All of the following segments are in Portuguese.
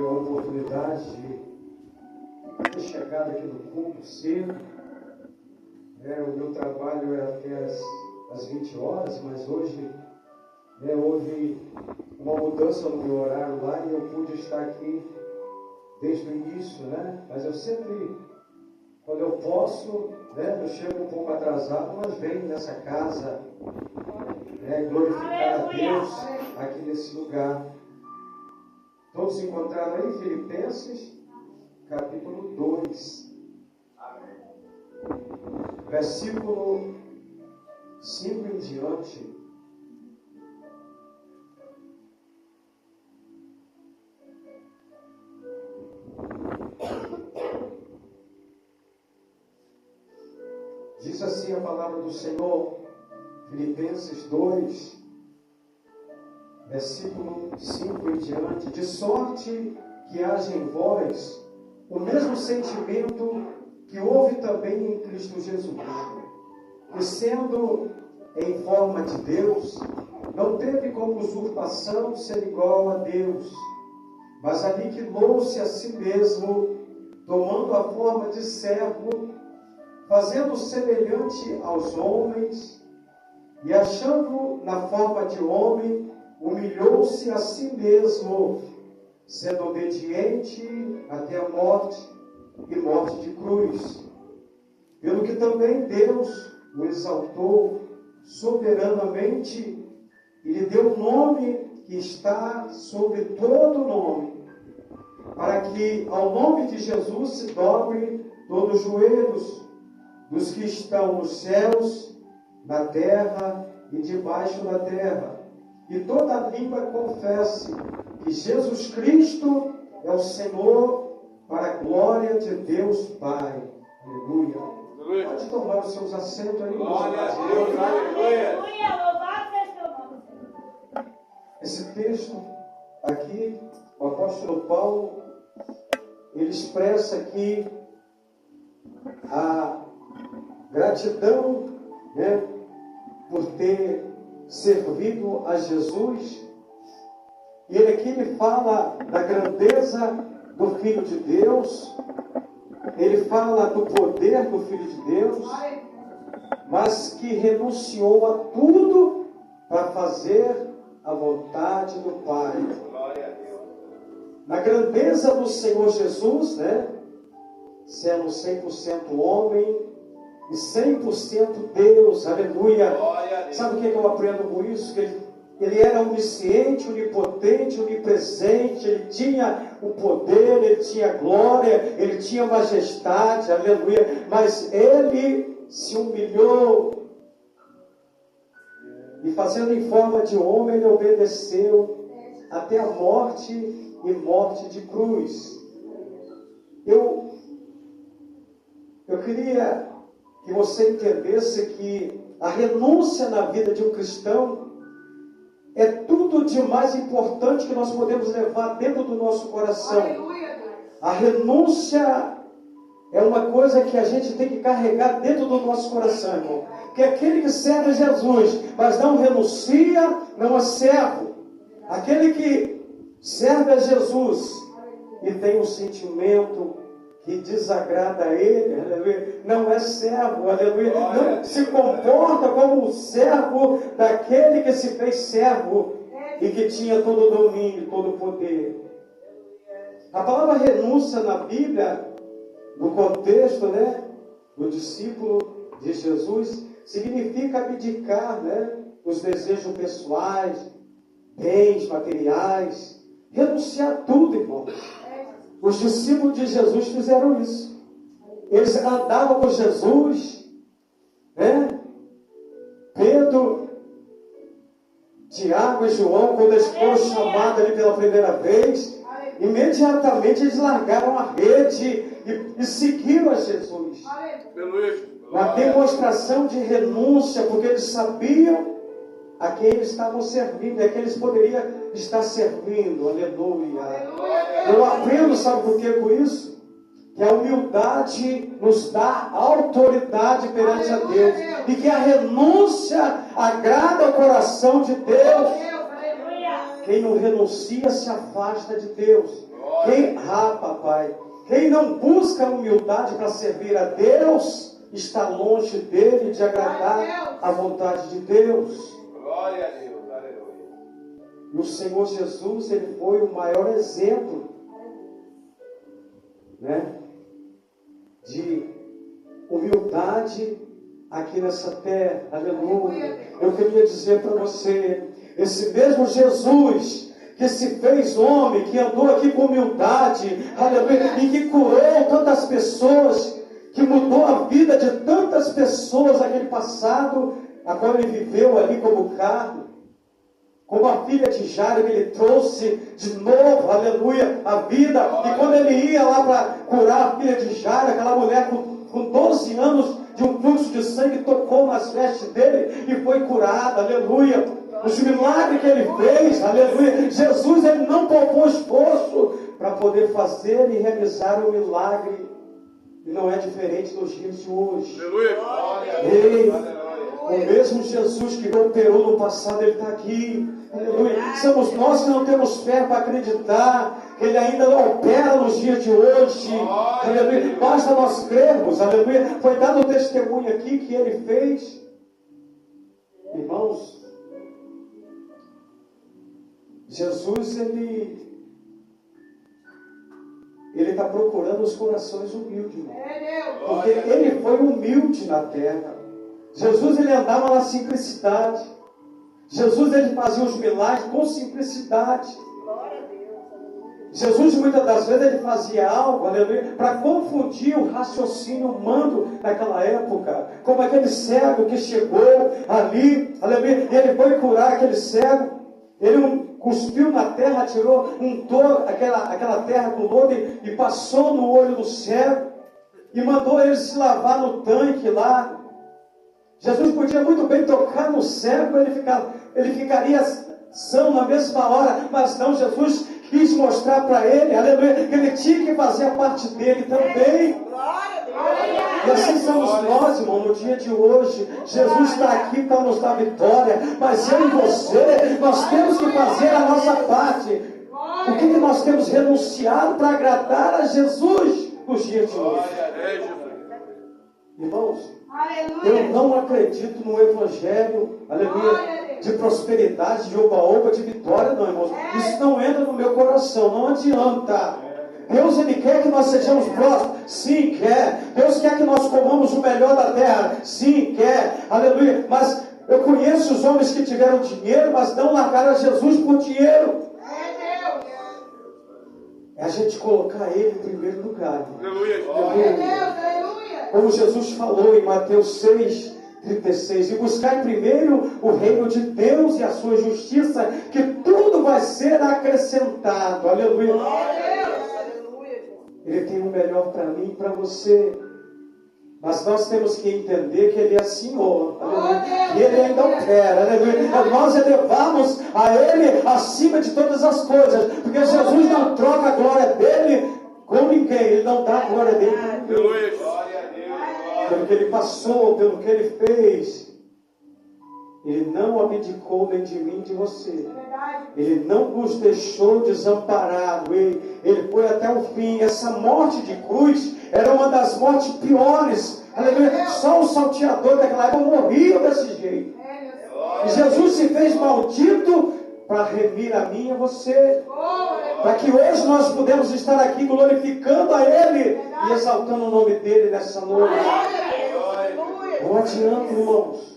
a oportunidade de ter chegado aqui no culto cedo. O meu trabalho é até às 20 horas, mas hoje houve uma mudança no meu horário lá e eu pude estar aqui desde o início, Mas eu sempre, quando eu posso, eu chego um pouco atrasado, mas venho nessa casa, glorificar a Deus aqui nesse lugar. Todos encontraram aí Filipenses, capítulo 2, versículo 5 em diante. Diz assim a palavra do Senhor, Filipenses 2, versículo 5 em diante. De sorte que haja em vós o mesmo sentimento que houve também em Cristo Jesus, que sendo em forma de Deus, não teve como usurpação ser igual a Deus, mas aniquilou-se a si mesmo, tomando a forma de servo, fazendo semelhante aos homens, e achando na forma de homem, humilhou-se a si mesmo, sendo obediente até a morte, e morte de cruz. Pelo que também Deus o exaltou soberanamente e lhe deu um nome que está sobre todo nome, para que ao nome de Jesus se dobre todos os joelhos dos que estão nos céus, na terra e debaixo da terra, e toda língua confesse que Jesus Cristo é o Senhor, para a glória de Deus Pai. Aleluia. Aleluia. Pode tomar os seus assentos aí. Glória a Deus. Aleluia. Louvado seja teu nome. Esse texto aqui, o apóstolo Paulo, ele expressa aqui a gratidão, por ter servido a Jesus. E ele fala da grandeza do Filho de Deus, ele fala do poder do Filho de Deus, mas que renunciou a tudo para fazer a vontade do Pai. Na grandeza do Senhor Jesus, sendo 100% homem e 100% Deus, aleluia. Sabe o que eu aprendo com isso? Que ele era onisciente, onipotente, onipresente, ele tinha o poder, ele tinha glória, ele tinha majestade, aleluia. Mas ele se humilhou e, fazendo em forma de homem, ele obedeceu até a morte e morte de cruz. Eu queria que você entendesse que a renúncia na vida de um cristão é tudo de mais importante que nós podemos levar dentro do nosso coração. A renúncia é uma coisa que a gente tem que carregar dentro do nosso coração, irmão. Que aquele que serve a Jesus, mas não renuncia, não é servo. Aquele que serve a Jesus e tem um sentimento que desagrada a ele, aleluia, não é servo, aleluia, não se comporta como o servo daquele que se fez servo e que tinha todo o domínio, todo o poder. A palavra renúncia na Bíblia, no contexto, do discípulo de Jesus, significa abdicar, os desejos pessoais, bens materiais, renunciar a tudo, irmão. Os discípulos de Jesus fizeram isso. Eles andavam com Jesus, Pedro, Tiago e João, quando eles foram chamados ali pela primeira vez, imediatamente eles largaram a rede e seguiram a Jesus. Uma demonstração de renúncia, porque eles sabiam a quem eles estavam servindo, a quem eles poderiam estar servindo. Aleluia. Eu aprendo, sabe por que com isso? Que a humildade nos dá autoridade perante a Deus. E que a renúncia agrada o coração de Deus. Quem não renuncia se afasta de Deus. Papai, quem não busca humildade para servir a Deus, está longe dele de agradar a vontade de Deus. Glória a Deus, aleluia. E o Senhor Jesus, ele foi o maior exemplo, né, de humildade aqui nessa terra. Aleluia. Eu queria dizer para você, esse mesmo Jesus que se fez homem, que andou aqui com humildade, aleluia, e que curou tantas pessoas, que mudou a vida de tantas pessoas naquele passado, a qual ele viveu ali como carne, como a filha de Jairo, que ele trouxe de novo, aleluia, a vida. E quando ele ia lá para curar a filha de Jairo, aquela mulher com 12 anos de um fluxo de sangue, tocou nas vestes dele e foi curada, aleluia. Os milagres que ele fez, aleluia. Jesus, ele não poupou esforço para poder fazer e realizar o milagre. E não é diferente nos dias de hoje. Ei, o mesmo Jesus que operou no passado, ele está aqui. Aleluia. Somos nós que não temos fé para acreditar que ele ainda opera nos dias de hoje. Aleluia. Basta nós crermos. Aleluia. Foi dado o testemunho aqui que ele fez. Irmãos, Jesus, ele está procurando os corações humildes, irmão. Porque ele foi humilde na terra. Jesus, ele andava na simplicidade. Jesus, ele fazia os milagres com simplicidade. Jesus, muitas das vezes, ele fazia algo, aleluia, para confundir o raciocínio humano naquela época. Como aquele cego que chegou ali, aleluia, e ele foi curar aquele cego. Ele cuspiu na terra, tirou, untou aquela terra com lodo e passou no olho do cego e mandou ele se lavar no tanque lá. Jesus podia muito bem tocar no cego, ele ficaria são na mesma hora, mas não, Jesus quis mostrar para ele, aleluia, que ele tinha que fazer a parte dele também. E assim somos nós, irmão, no dia de hoje. Jesus está aqui para nos dar vitória, mas eu e você, nós temos que fazer a nossa parte. O que nós temos renunciado para agradar a Jesus nos dias de hoje? Irmãos, eu não acredito no evangelho, aleluia, de prosperidade, de oba-oba, de vitória, não, irmãos. Isso não entra no meu coração, não adianta. Deus, ele quer que nós sejamos prósperos? Sim, quer. Deus quer que nós comamos o melhor da terra? Sim, quer. Aleluia. Mas eu conheço os homens que tiveram dinheiro, mas não largaram a Jesus por dinheiro. É a gente colocar ele em primeiro lugar. Aleluia. Como Jesus falou em Mateus 6:36, e buscar primeiro o reino de Deus e a sua justiça, que tudo vai ser acrescentado. Aleluia. Ele tem o melhor para mim e para você. Mas nós temos que entender que Ele é Senhor. Aleluia. E Ele ainda opera. Aleluia. Nós elevamos a Ele acima de todas as coisas. Porque Jesus não troca a glória dEle com ninguém. Ele não dá a glória dEle com ninguém. Pelo que Ele passou, pelo que Ele fez. Ele não abdicou nem de mim, de você. Ele não nos deixou desamparados. Ele foi até o fim. Essa morte de cruz era uma das mortes piores. Aleluia. Só o salteador daquela época morria desse jeito. E Jesus se fez maldito para remir a mim e a você. Para que hoje nós podemos estar aqui glorificando a Ele e exaltando o nome dEle nessa noite. Não adianta, irmãos.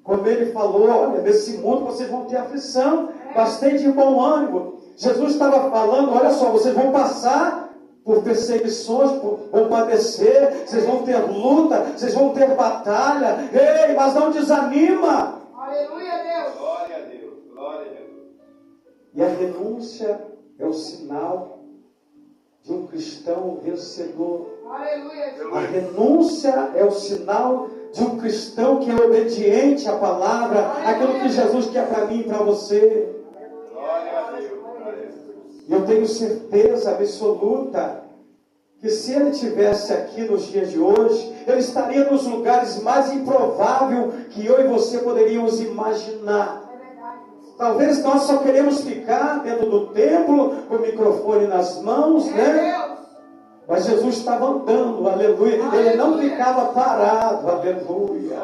Como Ele falou, olha, nesse mundo vocês vão ter aflição, mas tem de bom ânimo. Jesus estava falando, olha só, vocês vão passar por perseguições, vão padecer, vocês vão ter luta, vocês vão ter batalha. Ei, mas não desanima. Aleluia, Deus. Glória a Deus, glória a Deus. E a renúncia é o sinal de um cristão vencedor. Aleluia. A renúncia é o sinal de um cristão que é obediente à palavra, aquilo que Jesus quer para mim e para você. Glória a Deus. E eu tenho certeza absoluta que se ele estivesse aqui nos dias de hoje, ele estaria nos lugares mais improváveis que eu e você poderíamos imaginar. Talvez nós só queremos ficar dentro do templo, com o microfone nas mãos, né? Mas Jesus estava andando, aleluia. Ele não ficava parado, aleluia.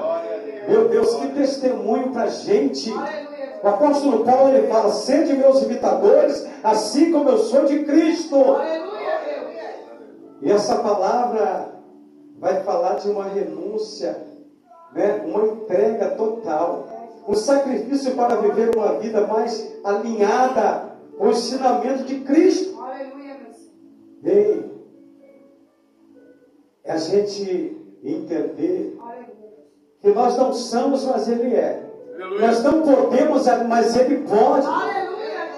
Meu Deus, que testemunho para a gente. O apóstolo Paulo, ele fala: sede meus imitadores, assim como eu sou de Cristo. E essa palavra vai falar de uma renúncia, né? Uma entrega total. Um sacrifício para viver uma vida mais alinhada com o ensinamento de Cristo. Ei, é a gente entender que nós não somos, mas Ele é. Nós não podemos, mas Ele pode.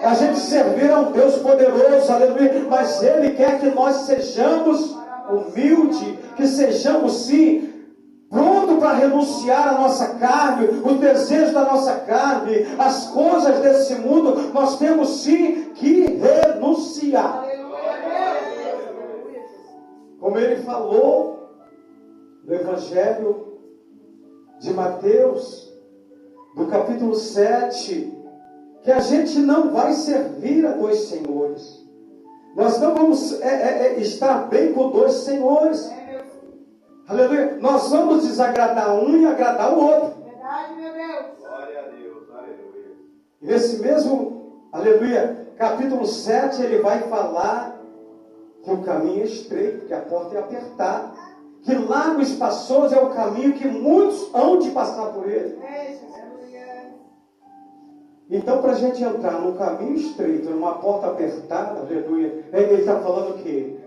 A gente servir a um Deus poderoso, aleluia, mas Ele quer que nós sejamos humildes, que sejamos sim pronto para renunciar à nossa carne, os desejos da nossa carne, as coisas desse mundo. Nós temos sim que renunciar. Como ele falou no Evangelho de Mateus, do capítulo 7, que a gente não vai servir a dois senhores. Nós não vamos estar bem com dois senhores. Aleluia. Nós vamos desagradar um e agradar o outro. Verdade, meu Deus. Glória a Deus, aleluia. E nesse mesmo, aleluia, capítulo 7, ele vai falar que o caminho é estreito, que a porta é apertada, que largo e espaçoso é o caminho que muitos hão de passar por ele. Então, para a gente entrar num caminho estreito, numa porta apertada, aleluia, ele está falando o quê?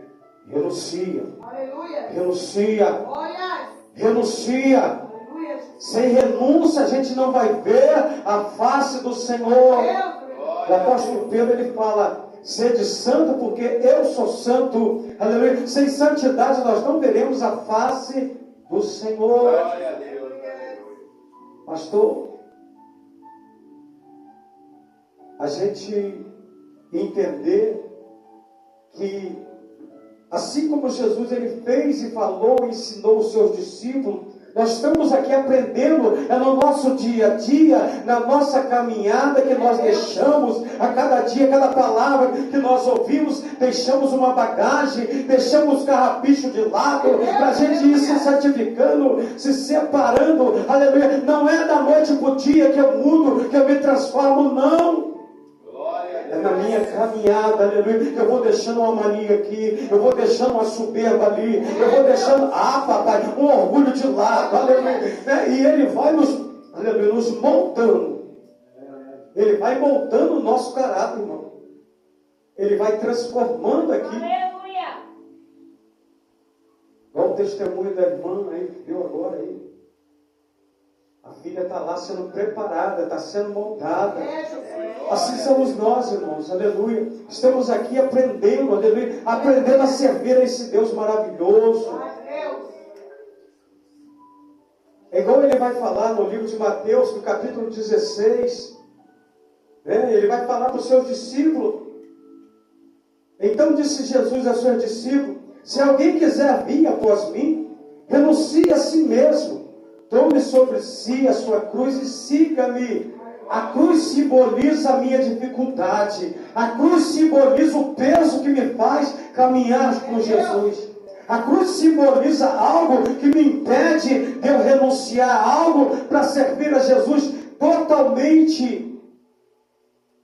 Renuncia. Aleluia. Renuncia. Glórias. Renuncia. Aleluia. Sem renúncia a gente não vai ver a face do Senhor. O apóstolo Pedro, ele fala: sede santo porque eu sou santo. Aleluia. Sem santidade nós não veremos a face do Senhor. Glória a Deus, aleluia. Pastor, a gente entender que assim como Jesus ele fez e falou e ensinou os seus discípulos, nós estamos aqui aprendendo, é no nosso dia a dia, na nossa caminhada que nós deixamos, a cada dia, cada palavra que nós ouvimos, deixamos uma bagagem, deixamos o carrapicho de lado, para a gente ir se santificando, se separando, aleluia. Não é da noite para o dia que eu mudo, que eu me transformo, não. É na minha caminhada, aleluia, eu vou deixando uma mania aqui, eu vou deixando uma soberba ali, eu vou deixando, papai, um orgulho de lado, aleluia, e ele vai aleluia, nos moldando, ele vai moldando o nosso caráter, irmão, ele vai transformando aqui, Aleluia. igual o testemunho da irmã aí, viu agora aí, a filha está lá sendo preparada, está sendo moldada. Assim somos nós, irmãos, aleluia. Estamos aqui aprendendo, aleluia, aprendendo a servir a esse Deus maravilhoso. É igual ele vai falar no livro de Mateus, no capítulo 16. Né? Ele vai falar para os seus discípulos. Então disse Jesus aos seus discípulos: se alguém quiser vir após mim, renuncie a si mesmo. Tome sobre si a sua cruz e siga-me. A cruz simboliza a minha dificuldade. A cruz simboliza o peso que me faz caminhar com Jesus. A cruz simboliza algo que me impede de eu renunciar a algo para servir a Jesus totalmente.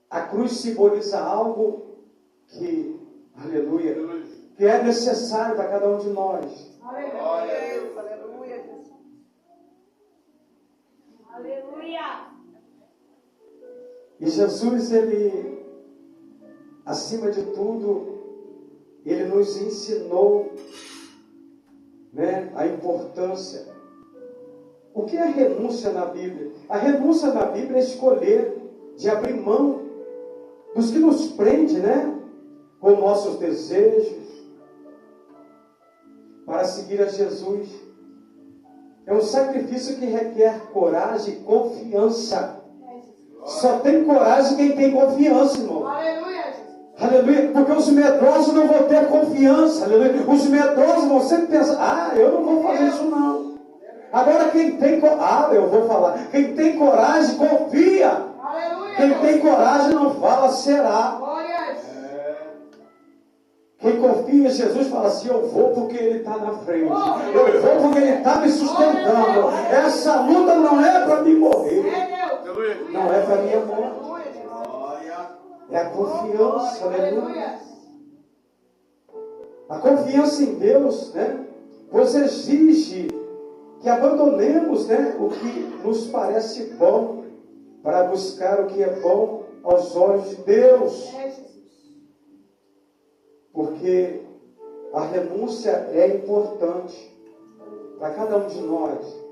A cruz simboliza algo que, aleluia, que é necessário para cada um de nós. Aleluia. Aleluia. E Jesus, ele, acima de tudo, ele nos ensinou, né, a importância. O que é renúncia na Bíblia? A renúncia na Bíblia é escolher de abrir mão dos que nos prende, né, com nossos desejos, para seguir a Jesus. É um sacrifício que requer coragem e confiança. Só tem coragem quem tem confiança, irmão. Aleluia. Aleluia. Porque os medrosos não vão ter confiança. Aleluia. Os medrosos vão sempre pensar: eu não vou fazer isso não. Agora quem tem eu vou falar. Quem tem coragem, confia. Aleluia. Quem tem coragem não fala, será. Glórias. Quem confia em Jesus fala assim, eu vou porque Ele está na frente. Eu vou porque Ele está me sustentando. Essa luta não é para me morrer. Deus. Não é para minha morte. É a confiança, aleluia. A confiança em Deus, né? Pois exige que abandonemos, né, o que nos parece bom para buscar o que é bom aos olhos de Deus. Porque a renúncia é importante para cada um de nós.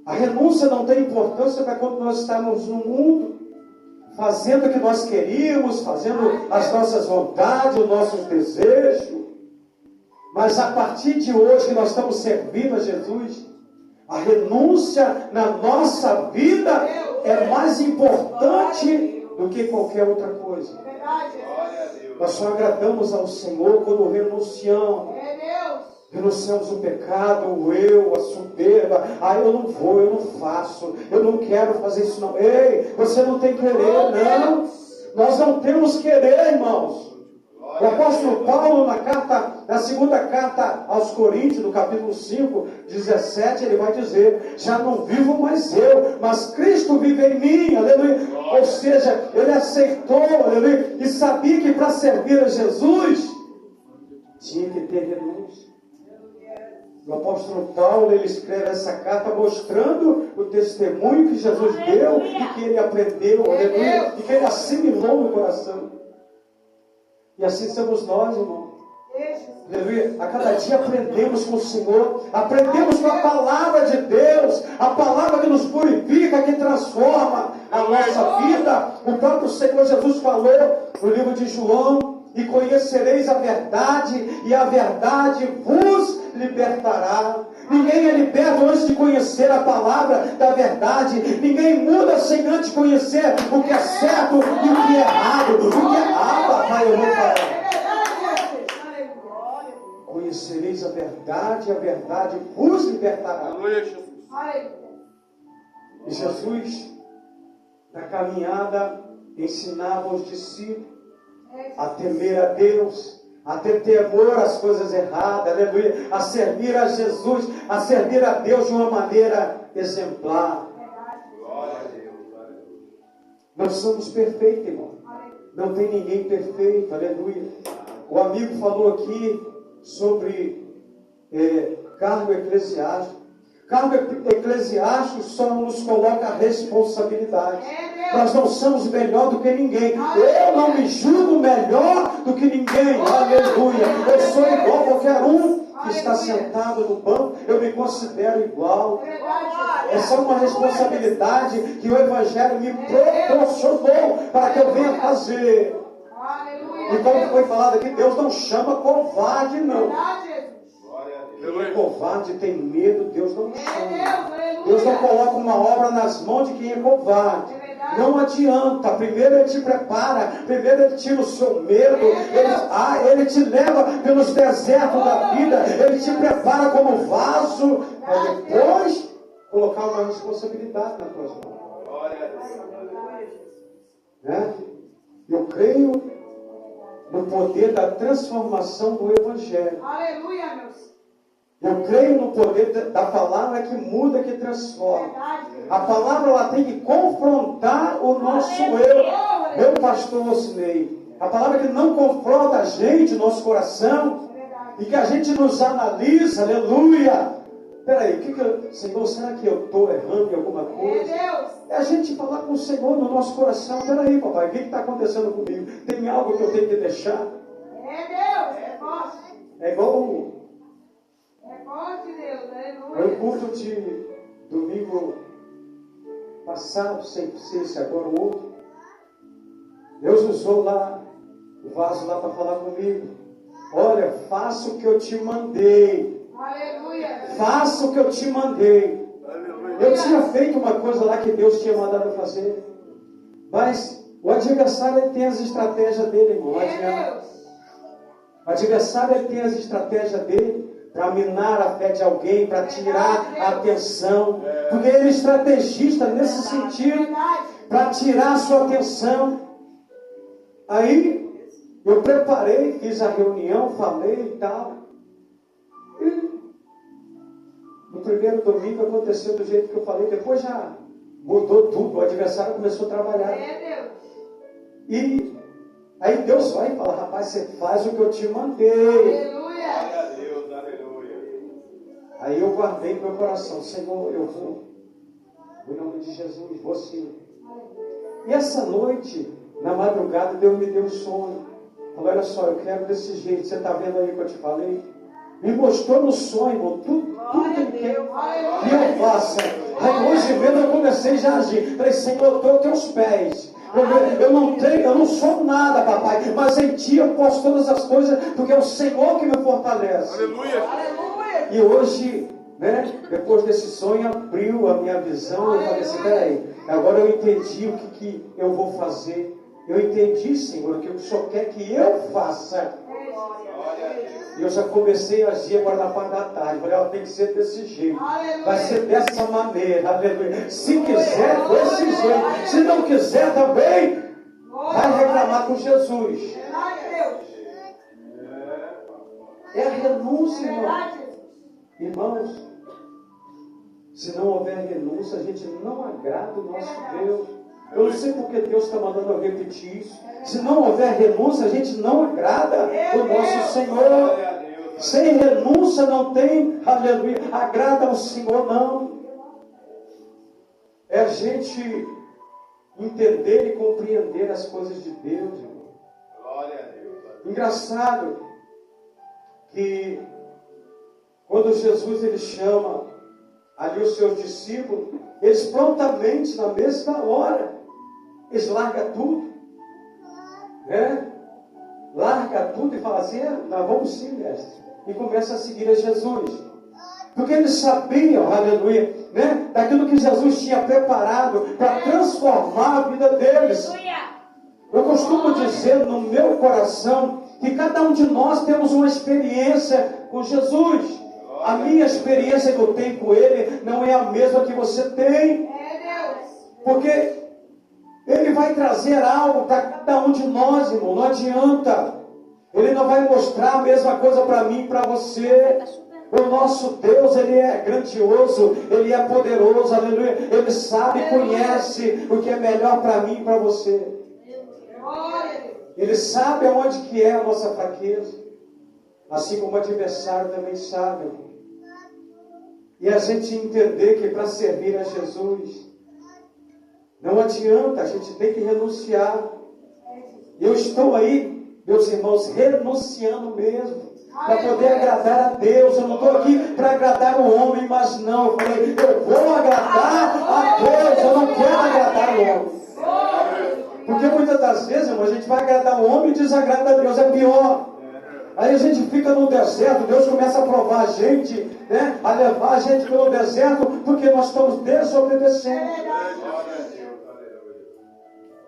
A renúncia não tem importância para quando nós estamos no mundo, fazendo o que nós queríamos, fazendo as nossas vontades, os nossos desejos. Mas a partir de hoje que nós estamos servindo a Jesus, a renúncia na nossa vida é mais importante do que qualquer outra coisa. Nós só agradamos ao Senhor quando renunciamos. Renunciamos o pecado, o eu, a soberba. Eu não vou, eu não faço, eu não quero fazer isso não. Ei, você não tem querer, não. Nós não temos querer, irmãos. O apóstolo Paulo, na segunda carta aos Coríntios, no capítulo 5, 17, ele vai dizer, já não vivo mais eu, mas Cristo vive em mim, aleluia. Ou seja, ele aceitou, aleluia, e sabia que para servir a Jesus, tinha que ter renúncia. O apóstolo Paulo, ele escreve essa carta mostrando o testemunho que Jesus deu e que ele aprendeu, aleluia, e que ele assimilou no coração. E assim somos nós, irmão. Aleluia. A cada dia aprendemos com o Senhor, aprendemos com a palavra de Deus, a palavra que nos purifica, que transforma a nossa vida. O próprio Senhor Jesus falou no livro de João, e conhecereis a verdade, e a verdade vos libertará. Ninguém é liberto antes de conhecer a palavra da verdade. Ninguém muda sem antes conhecer o que é certo e o que é errado. O que é papai, eu vou falar. Conhecereis a verdade vos libertará. E Jesus, na caminhada, ensinava os discípulos a temer a Deus, a ter temor às coisas erradas, aleluia, a servir a Jesus, a servir a Deus de uma maneira exemplar. Nós somos perfeitos, irmão. Não tem ninguém perfeito, aleluia. O amigo falou aqui sobre cargo eclesiástico. Cargo eclesiástico só nos coloca responsabilidade. Nós não somos melhor do que ninguém. Eu não me julgo melhor do que ninguém. Aleluia. Eu sou igual a qualquer um que está sentado no banco. Eu me considero igual. Essa é uma responsabilidade que o Evangelho me proporcionou para que eu venha fazer. E como foi falado aqui, Deus não chama covarde, não. Quem é covarde tem medo, Deus não chama. Deus não coloca uma obra nas mãos de quem é covarde. Não adianta. Primeiro Ele te prepara, primeiro Ele tira o seu medo. Ele te leva pelos desertos da vida. Ele te prepara como vaso para depois colocar uma responsabilidade na tua mão. Né? Eu creio no poder da transformação do Evangelho. Aleluia, meus. Eu creio no poder da palavra que muda, que transforma. A palavra ela tem que confrontar o nosso eu. Meu pastor Osinei. A palavra que não confronta a gente, nosso coração, e que a gente nos analisa, aleluia. Peraí, Senhor, será que eu estou errando em alguma coisa? É a gente falar com o Senhor no nosso coração. Peraí, papai, o que está acontecendo comigo? Tem algo que eu tenho que deixar? É forte. É igual forte, Deus, aleluia. Foi o culto de domingo passado, sem ser esse agora o outro. Deus usou lá o vaso lá para falar comigo. Olha, faça o que eu te mandei. Aleluia. Faça o que eu te mandei. Eu tinha feito uma coisa lá que Deus tinha mandado eu fazer. Mas o adversário ele tem as estratégias dele, irmão. O adversário ele tem as estratégias dele para minar a fé de alguém, para tirar a atenção. Porque ele é estrategista nesse sentido. para tirar a sua atenção. Aí eu preparei, fiz a reunião, falei e tal. E no primeiro domingo aconteceu do jeito que eu falei, depois já mudou tudo, o adversário começou a trabalhar. E aí Deus vai e fala, rapaz, você faz o que eu te mandei. Aleluia. Glória a Deus, aleluia. Aí eu guardei no meu coração, Senhor, eu vou. Em nome de Jesus, vou sim. E essa noite, na madrugada, Deus me deu um sonho. Falou, olha só, eu quero desse jeito. Você está vendo aí que eu te falei? Me mostrou no sonho, tudo que ele quer que eu faça. Aí hoje mesmo eu comecei já a agir. Falei, Senhor, eu estou aos teus pés. Eu não sou nada, papai, mas em ti eu posso todas as coisas, porque é o Senhor que me fortalece. Aleluia. E hoje, né, depois desse sonho, abriu a minha visão. Eu falei assim, peraí, agora eu entendi o que eu vou fazer. Eu entendi, Senhor, o que o Senhor quer que eu faça. E eu já comecei a agir agora na parte da tarde. Falei, tem que ser desse jeito. Vai ser dessa maneira. Aleluia. Se quiser, desse jeito. Se não quiser também, vai reclamar com Jesus. É a renúncia, irmão. Irmãos, se não houver renúncia, a gente não agrada o nosso Deus. Eu não sei porque Deus está mandando eu repetir isso. Se não houver renúncia, a gente não agrada o nosso Senhor. Sem renúncia não tem, aleluia, agrada ao Senhor, não. É a gente entender e compreender as coisas de Deus, irmão. Glória a Deus. Engraçado que quando Jesus ele chama ali os seus discípulos, eles prontamente, na mesma hora, eles largam tudo, né? Larga tudo e fala assim, nós vamos sim, mestre. E começa a seguir a Jesus. Porque eles sabiam, aleluia, né? Daquilo que Jesus tinha preparado para transformar a vida deles. Eu costumo dizer no meu coração que cada um de nós temos uma experiência com Jesus. A minha experiência que eu tenho com Ele não é a mesma que você tem. Porque Ele vai trazer algo para cada um de nós, irmão. Não adianta. Ele não vai mostrar a mesma coisa para mim e para você. O nosso Deus, Ele é grandioso. Ele é poderoso, aleluia. Ele sabe e conhece o que é melhor para mim e para você. Ele sabe aonde que é a nossa fraqueza. Assim como o adversário também sabe. E a gente entender que para servir a Jesus, não adianta, a gente tem que renunciar. Eu estou aí, meus irmãos, renunciando mesmo, para poder agradar a Deus. Eu não estou aqui para agradar o homem, mas não. Eu falei, eu vou agradar a Deus, eu não quero agradar o homem. Porque muitas das vezes, irmão, a gente vai agradar o homem e desagrada a Deus, é pior. Aí a gente fica no deserto, Deus começa a provar a gente, né? A levar a gente pelo deserto, porque nós estamos desobedecendo.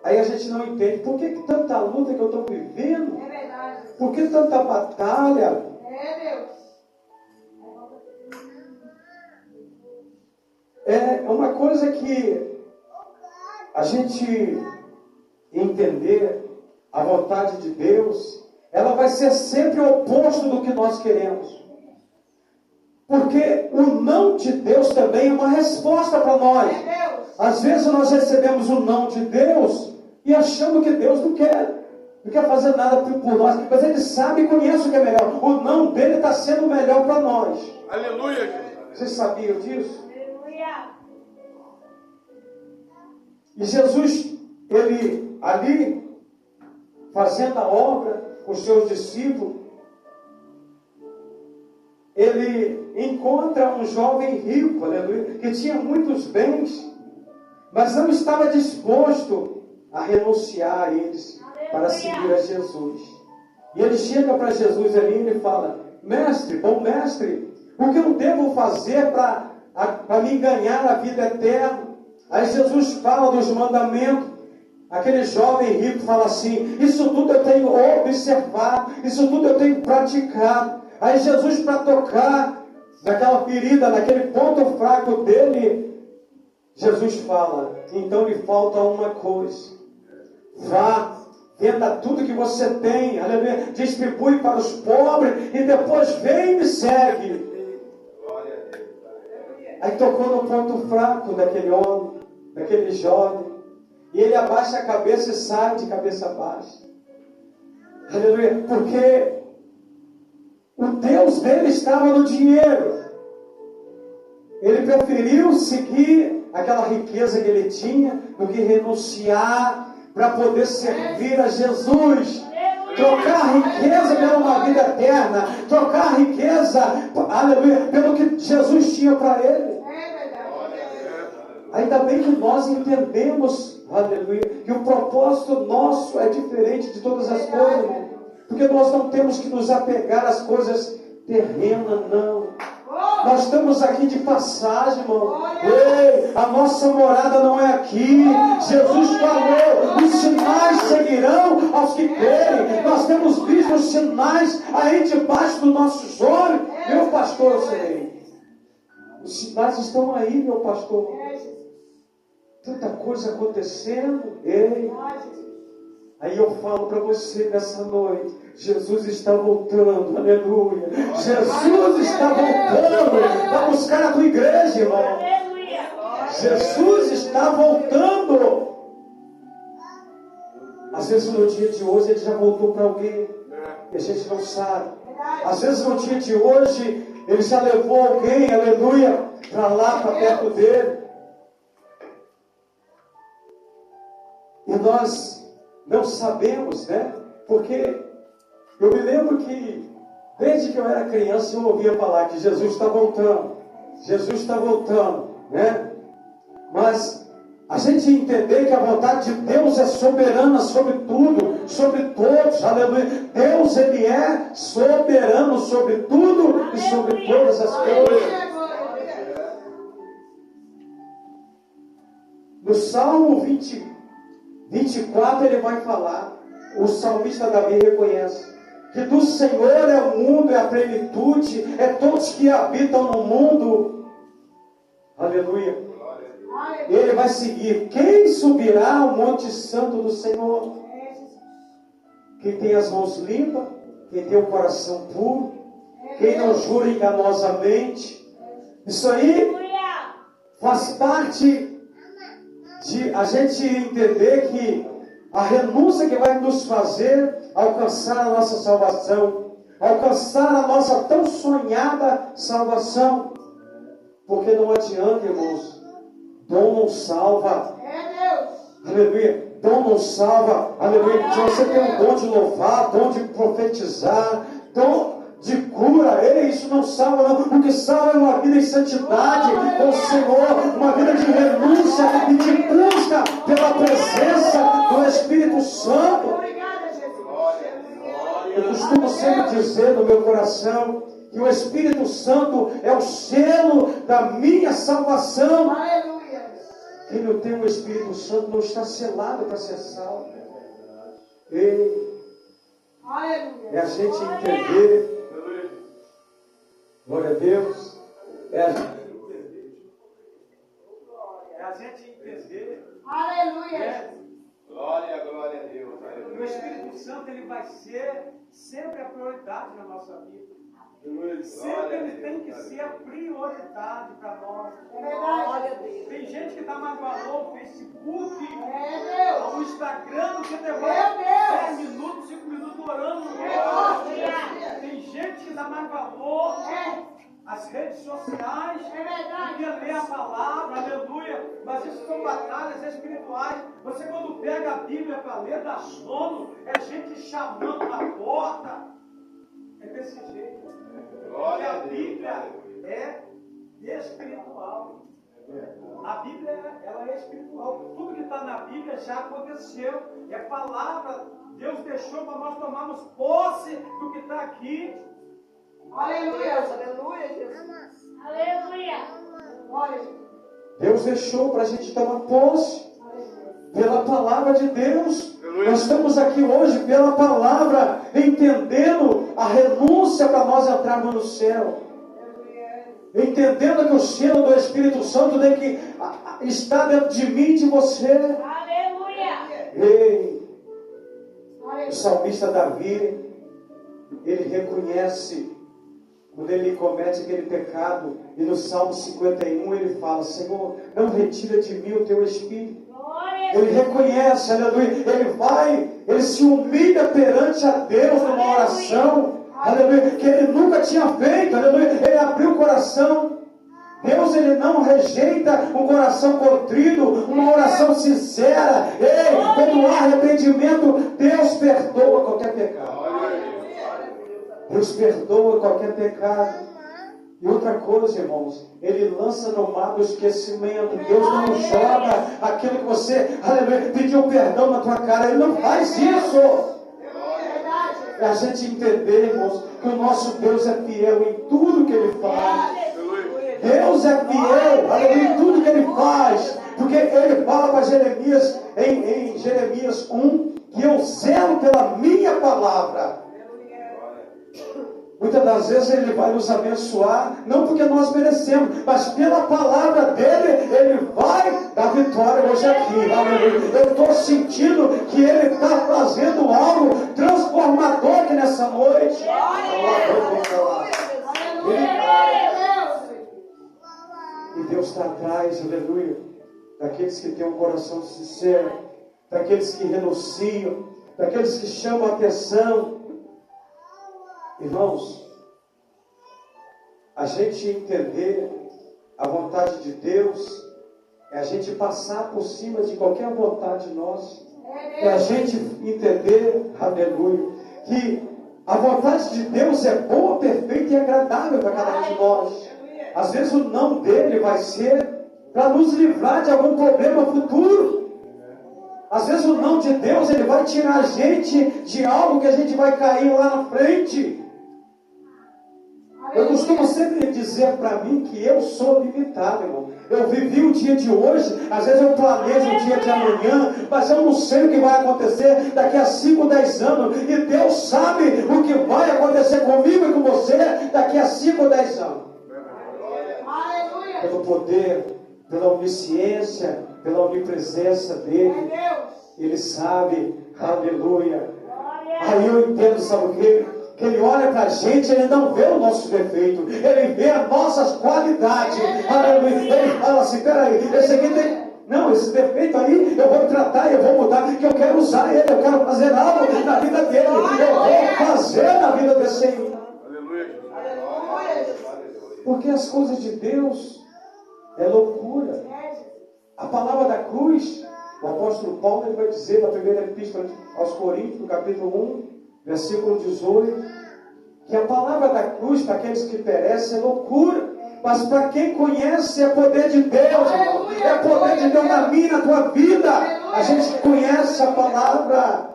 Aí a gente não entende, por que tanta luta que eu estou vivendo? Por que tanta batalha? É uma coisa que a gente entender a vontade de Deus, ela vai ser sempre o oposto do que nós queremos. Porque o não de Deus também é uma resposta para nós. Às vezes nós recebemos o não de Deus e achamos que Deus não quer fazer nada por nós. Mas Ele sabe e conhece o que é melhor. O não dele está sendo melhor para nós. Aleluia. Vocês sabiam disso? E Jesus, Ele ali, fazendo a obra com os seus discípulos, Ele encontra um jovem rico, aleluia, que tinha muitos bens, mas não estava disposto a renunciar a eles para seguir a Jesus. E ele chega para Jesus ali e ele fala, mestre, bom mestre, o que eu devo fazer para me ganhar a vida eterna? Aí Jesus fala dos mandamentos. Aquele jovem rico fala assim, isso tudo eu tenho observado, isso tudo eu tenho praticado. Aí Jesus, para tocar naquela ferida, naquele ponto fraco dele, Jesus fala, então lhe falta uma coisa. Vá, venda tudo que você tem, aleluia, distribui para os pobres e depois vem e me segue. Aí tocou no ponto fraco daquele homem, daquele jovem, e ele abaixa a cabeça e sai de cabeça baixa. Aleluia, porque o Deus dele estava no dinheiro. Ele preferiu seguir aquela riqueza que ele tinha do que renunciar para poder servir a Jesus. Trocar a riqueza pela uma vida eterna. Trocar a riqueza, aleluia, pelo que Jesus tinha para ele. Ainda bem que nós entendemos, aleluia, que o propósito nosso é diferente de todas as coisas. Porque nós não temos que nos apegar às coisas terrenas, não. Nós estamos aqui de passagem, irmão. Ei, a nossa morada não é aqui. Jesus falou, os sinais seguirão aos que crerem. Nós temos visto os sinais aí debaixo dos nossos olhos. Meu pastor, eu sei. Os sinais estão aí, meu pastor. Tanta coisa acontecendo. Ei. Aí eu falo para você nessa noite, Jesus está voltando, aleluia. Jesus está voltando para buscar a tua igreja, irmão. Jesus está voltando. Às vezes no dia de hoje ele já voltou para alguém e a gente não sabe. Às vezes no dia de hoje ele já levou alguém, aleluia, para lá, para perto dele. E nós não sabemos, né? Porque eu me lembro que desde que eu era criança eu ouvia falar que Jesus está voltando. Jesus está voltando, né? Mas a gente entender que a vontade de Deus é soberana sobre tudo, sobre todos, aleluia. Deus, Ele é soberano sobre tudo e sobre todas as coisas. No Salmo 24 ele vai falar, o salmista Davi reconhece, que do Senhor é o mundo, é a plenitude, é todos que habitam no mundo. Aleluia. Ele vai seguir. Quem subirá ao monte santo do Senhor? Quem tem as mãos limpas, quem tem o coração puro, quem não jura enganosamente. Isso aí faz parte de a gente entender que a renúncia que vai nos fazer alcançar a nossa salvação, alcançar a nossa tão sonhada salvação. Porque não adianta, irmãos, dom não salva. Aleluia. Dom não salva. Aleluia. Se você tem um dom de louvar, dom de profetizar, dom de cura, isso não salva não. O que salva é uma vida em santidade com o Senhor, uma vida de renúncia e de busca pela presença do Espírito Santo. Eu costumo sempre dizer no meu coração que o Espírito Santo é o selo da minha salvação. Quem não tem o Espírito Santo não está selado para ser salvo. É a gente entender. Glória a Deus. É a gente entender. Aleluia. Glória, glória a Deus. O Espírito Santo ele vai ser sempre a prioridade na nossa vida. Sempre ele tem que ser a prioridade para nós. Tem gente que dá mais valor ao Facebook, ao Instagram, que demora 10 minutos, 5 minutos orando. Tem gente que dá mais valor às redes sociais, do que ler a palavra, aleluia. Mas isso são batalhas espirituais. Você quando pega a Bíblia para ler, dá sono, é gente chamando na porta. É desse jeito. Porque a Bíblia é espiritual. A Bíblia ela é espiritual. Tudo que está na Bíblia já aconteceu. É palavra. Deus deixou para nós tomarmos posse do que está aqui. Aleluia. Aleluia, Jesus. Aleluia. Deus deixou para a gente tomar posse pela palavra de Deus. Nós estamos aqui hoje pela palavra, entendendo a renúncia para nós entrarmos no céu. entendendo que o cheiro do Espírito Santo tem que estar dentro de mim e de você. Aleluia. Ei, o salmista Davi, ele reconhece quando ele comete aquele pecado, e no Salmo 51 ele fala: Senhor, não retira de mim o teu Espírito. Ele reconhece, aleluia, ele se humilha perante a Deus numa oração, aleluia, que ele nunca tinha feito, aleluia. Ele abriu o coração. Deus, ele não rejeita um coração contrito, uma oração sincera. Ei, quando há arrependimento, Deus perdoa qualquer pecado. Deus perdoa qualquer pecado. E outra coisa, irmãos, Ele lança no mar do esquecimento. Deus não joga aquilo que você, aleluia, pediu perdão na tua cara. Ele não faz isso. É a gente entender, irmãos, que o nosso Deus é fiel em tudo que Ele faz. Deus é fiel, aleluia, em tudo que Ele faz. Porque Ele fala para Jeremias, em Jeremias 1, que eu zelo pela minha palavra. Muitas das vezes Ele vai nos abençoar, não porque nós merecemos, mas pela palavra dEle, Ele vai dar vitória hoje aqui. Aleluia. Eu estou sentindo que Ele está fazendo algo transformador aqui nessa noite. E Deus está atrás, aleluia, daqueles que têm um coração sincero, daqueles que renunciam, daqueles que chamam a atenção. Irmãos, a gente entender a vontade de Deus é a gente passar por cima de qualquer vontade nossa. É a gente entender, aleluia, que a vontade de Deus é boa, perfeita e agradável para cada um de nós. Às vezes o não dele vai ser para nos livrar de algum problema futuro. Às vezes o não de Deus, ele vai tirar a gente de algo que a gente vai cair lá na frente. Eu costumo sempre dizer para mim que eu sou limitado, irmão. Eu vivi o dia de hoje, às vezes eu planejo o dia de amanhã, mas eu não sei o que vai acontecer daqui a 5, 10 anos. E Deus sabe o que vai acontecer comigo e com você daqui a 5, 10 anos. Pelo poder, pela onisciência, pela onipresença dEle. Ele sabe, aleluia. Aí eu entendo, sabe o quê? Que Ele olha para a gente, Ele não vê o nosso defeito, Ele vê as nossas qualidades. Aleluia. Ele fala assim: peraí, esse aqui tem... Não, esse defeito aí eu vou tratar, eu vou mudar, que eu quero usar ele, eu quero fazer algo na vida dele, eu vou fazer na vida desse aí. Porque as coisas de Deus é loucura. A palavra da cruz, o apóstolo Paulo ele vai dizer na primeira epístola aos Coríntios, no capítulo 1, versículo 18, que a palavra da cruz para aqueles que perecem é loucura, mas para quem conhece é poder de Deus, irmão. É poder de Deus na minha, na tua vida. A gente conhece a palavra,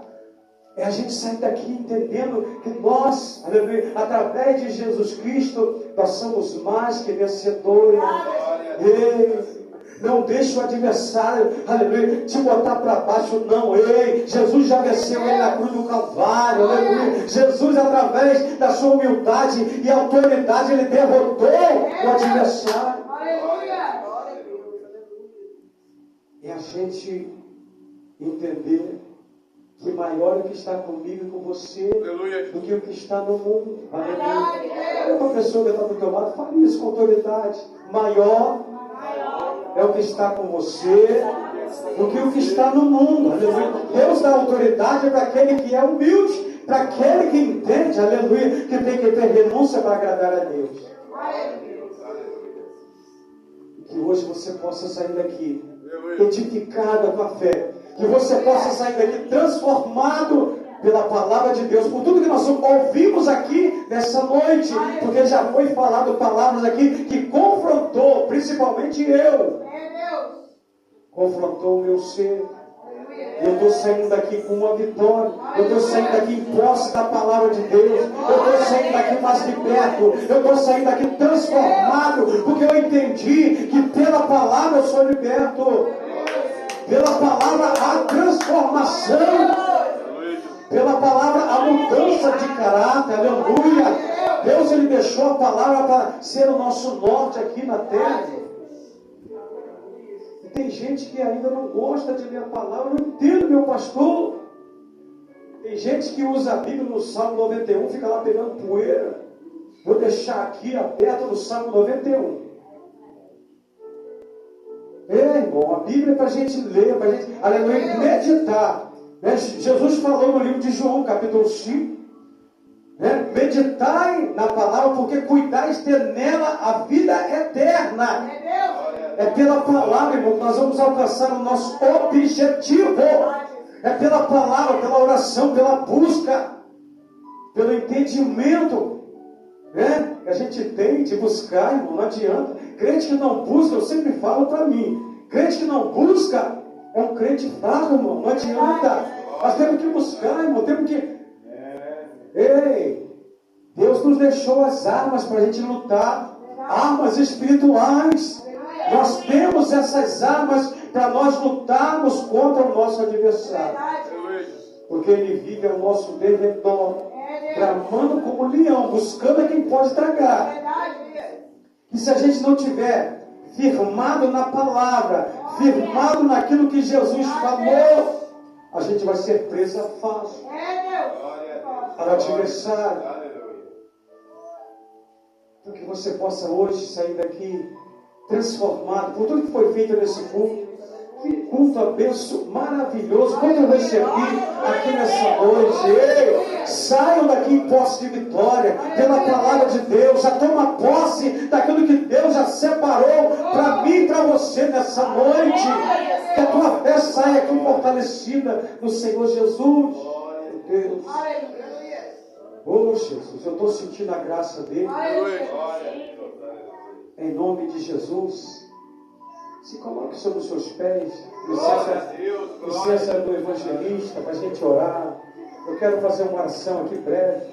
a gente sai daqui entendendo que nós, aleluia, através de Jesus Cristo, nós somos mais que vencedores. Ei, não deixe o adversário, aleluia, te botar para baixo, não. Ei, Jesus já venceu ele na cruz do Calvário, aleluia. Jesus, através da sua humildade e autoridade, ele derrotou o adversário. E a gente entender que maior é o que está comigo e com você, aleluia, do que o que está no mundo. Aleluia. Uma pessoa que está do teu lado, fale isso com autoridade. Maior é o que está com você do que o que está no mundo. Aleluia. Deus dá autoridade para aquele que é humilde, para aquele que entende, aleluia, que tem que ter renúncia para agradar a Deus. Que hoje você possa sair daqui edificado com a fé. Que você possa sair daqui transformado pela palavra de Deus, por tudo que nós ouvimos aqui nessa noite, porque já foi falado palavras aqui que confrontou, principalmente eu, confrontou o meu ser. Eu estou saindo daqui com uma vitória, eu estou saindo daqui em posse da palavra de Deus, eu estou saindo daqui mais liberto, eu estou saindo daqui transformado, porque eu entendi que pela palavra eu sou liberto, pela palavra há transformação, pela palavra a mudança de caráter, aleluia. Deus, Ele deixou a palavra para ser o nosso norte aqui na terra. E tem gente que ainda não gosta de ler a palavra. Eu não entendo, meu pastor. Tem gente que usa a Bíblia no Salmo 91, fica lá pegando poeira. Vou deixar aqui aberto no Salmo 91. Irmão, a Bíblia é para a gente ler, para a gente, aleluia, meditar. Né? Jesus falou no livro de João, capítulo 5. Né? Meditai na palavra, porque cuidais ter nela a vida eterna. É pela palavra, irmão, que nós vamos alcançar o nosso objetivo. É pela palavra, pela oração, pela busca, pelo entendimento, né? Que a gente tem de buscar, irmão, não adianta. Crente que não busca, eu sempre falo para mim, crente que não busca é um crente fraco, irmão, não adianta. Nós temos que buscar, irmão, temos que... Ei, Deus nos deixou as armas para a gente lutar, armas espirituais. Nós temos essas armas para nós lutarmos contra o nosso adversário. Porque ele vive ao nosso derredor, bramando como leão, buscando a quem pode tragar. E se a gente não tiver firmado na palavra, firmado naquilo que Jesus falou, a gente vai ser presa fácil para o adversário. Então que você possa hoje sair daqui transformado por tudo que foi feito nesse culto. Que culto abençoado, maravilhoso, como eu recebi aqui nessa noite. Ei, saiam daqui em posse de vitória, pela palavra de Deus, já toma posse daquilo que Deus já separou para mim e para você nessa noite. Que a tua fé saia aqui fortalecida no Senhor Jesus. Meu Deus. Oh Jesus, eu estou sentindo a graça dele. Em nome de Jesus. Se coloque sobre os seus pés. Licença do evangelista para a gente orar. Eu quero fazer uma oração aqui breve.